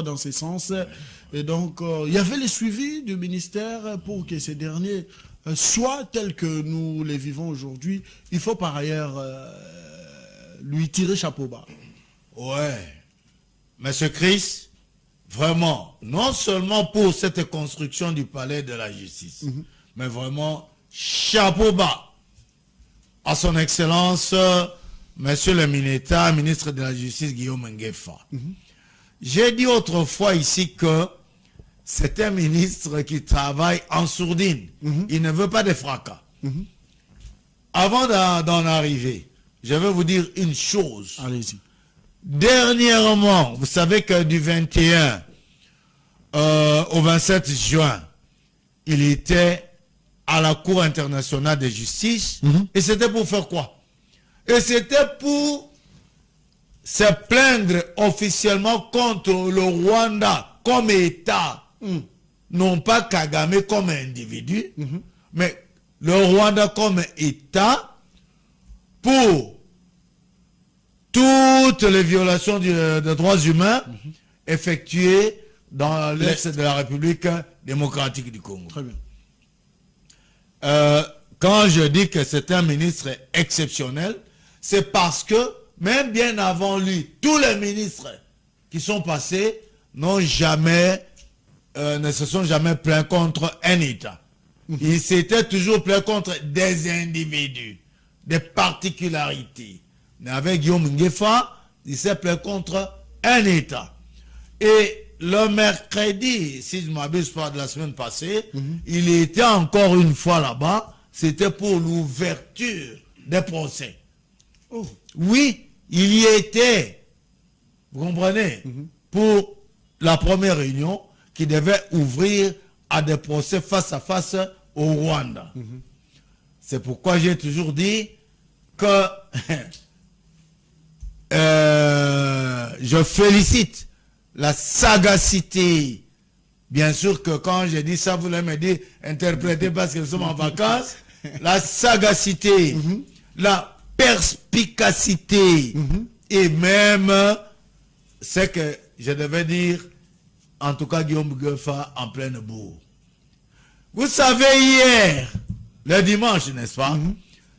dans ce sens. Et donc, il y avait les suivis du ministère pour que ces derniers soient tels que nous les vivons aujourd'hui. Il faut par ailleurs lui tirer chapeau bas. Ouais. Monsieur Chris, vraiment, non seulement pour cette construction du palais de la justice, mais vraiment, chapeau bas à son excellence, monsieur le ministre de la justice, Guillaume Nguefa. J'ai dit autrefois ici que c'est un ministre qui travaille en sourdine. Il ne veut pas de fracas. Avant d'en arriver, je vais vous dire une chose. Allez-y. Dernièrement, vous savez que du 21 au 27 juin, il était à la Cour internationale de justice. Et c'était pour faire quoi? Et c'était pour se plaindre officiellement contre le Rwanda comme État. Non pas Kagame comme individu, mais le Rwanda comme État pour toutes les violations des droits humains effectuées dans l'Est de la République démocratique du Congo. Très bien. Quand je dis que c'est un ministre exceptionnel, c'est parce que, même bien avant lui, tous les ministres qui sont passés n'ont jamais, ne se sont jamais plaints contre un État. Ils s'étaient toujours plaints contre des individus, des particularités. Mais avec Guillaume Nguefa, il s'est plaint contre un État. Et le mercredi, si je ne m'abuse pas de la semaine passée, il était encore une fois là-bas. C'était pour l'ouverture des procès. Oh. Oui, il y était. Vous comprenez? Pour la première réunion qui devait ouvrir à des procès face à face au Rwanda. C'est pourquoi j'ai toujours dit que je félicite la sagacité. Bien sûr que quand je dis ça, vous me dites interpréter parce que nous sommes en vacances. La sagacité, la perspicacité et même ce que je devais dire, en tout cas Guillaume Nguefa en pleine bourre. Vous savez, hier, le dimanche, n'est-ce pas?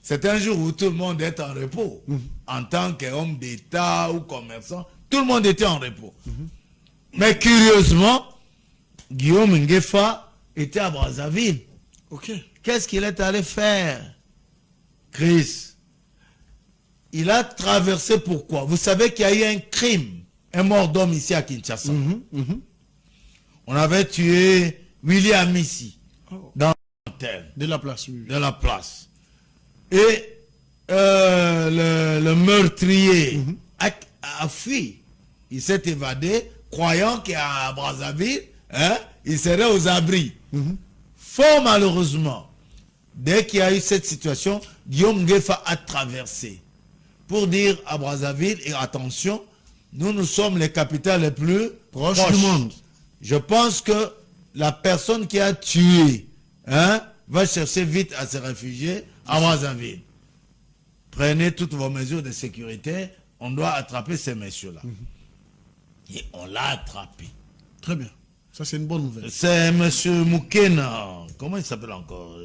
C'est un jour où tout le monde est en repos. En tant qu'homme d'État ou commerçant, tout le monde était en repos. Mais curieusement, Guillaume Nguefa était à Brazzaville. Ok. Qu'est-ce qu'il est allé faire, Chris? Il a traversé pourquoi? Vous savez qu'il y a eu un crime, un mort d'homme ici à Kinshasa. On avait tué William ici, dans l'hôtel. De la place, oui. De la place. Et le meurtrier a fui. Il s'est évadé, croyant qu'à Brazzaville, il serait aux abris. Fort malheureusement, dès qu'il y a eu cette situation, Guillaume Nguefa a traversé pour dire à Brazzaville, et attention, nous sommes les capitales les plus proches du monde. Je pense que la personne qui a tué va chercher vite à se réfugier à Brazzaville. Prenez toutes vos mesures de sécurité. On doit attraper ces messieurs-là. Et on l'a attrapé. Très bien. Ça, c'est une bonne nouvelle. C'est M. Moukena. Comment il s'appelle encore?